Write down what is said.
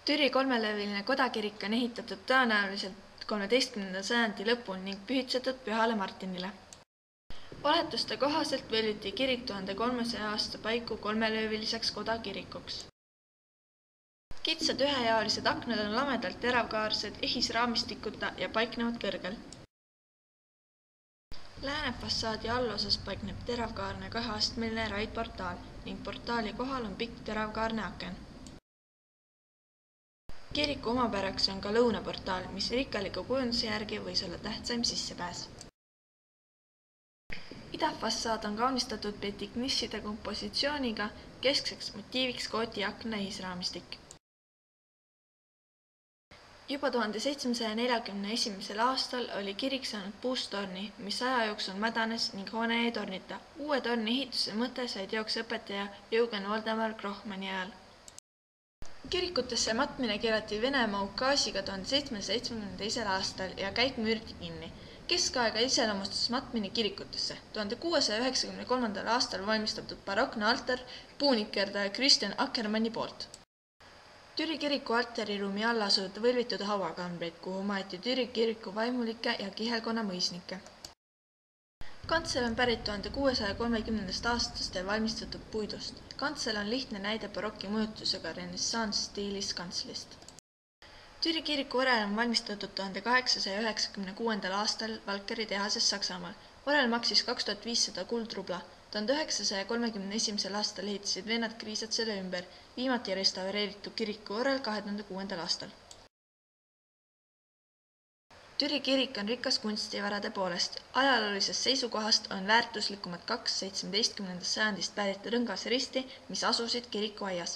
Türi kolmelööviline kodakirik on ehitatud tõenäoliselt 13. sajandi lõpul ning pühitsetud Pühale Martinile. Oletuste kohaselt võliti kirik 1300 aasta paiku kolmelööviliseks kodakirikuks. Kitsad ühejaolised aknad on lamedalt teravkaarsed ehisraamistikuta ja paiknevad kõrgel. Läänefassaadi allosas paikneb teravkaarne kaheastmeline raidportaal ning portaali kohal on pikk teravkaarne aken. Kiriku omapäraks on ka lõunaportaal, mis rikkaliku kujunduse järgi võis olla tähtsaim sissepääs. Idafassaad on kaunistatud petiknisside kompositsiooniga, keskseks motiiviks kooti akna ehisraamistik. Juba 1741. aastal oli kirik saanud puusttorni, mis aja jooksul mädanes ning hoone jäi tornita. Uue torni ehituse mõte sai teoks õpetaja Eugen Voldemar Grohmanni ajal. Kirikutesse matmine keelati Venemaa ukaasiga 1772. aastal ja käik müüriti kinni. Keskaega iseloomustas matmine kirikutesse. 1693. aastal valmistatud barokne altar puunikerdaja Kristjan Akkermanni poolt. Türi kiriku altariruumi alla asuvad võlvitud hauakambrid, kuhu maeti Türi kiriku vaimulikke ja kihelkonna mõisnikke. Kantsel on pärit 1630. aastast ja valmistatud puidust. Kantsel on lihtne näide baroki mõjutusega renessanss-stiilis kantslist. Türi kiriku orel on valmistatud 1896. aastal Valkeri tehases Saksamaal. Orel maksis 2500 kuldrubla. 1931. aastal ehitasid vennad Kriisat selle ümber, viimati restaureeritud kiriku orel 2006. aastal. Türi kirik on rikas kunstivarade poolest. Ajaloolisest seisukohast on väärtuslikumad 2 17. sajandist pärit rõngasristi, mis asusid kirikuaias.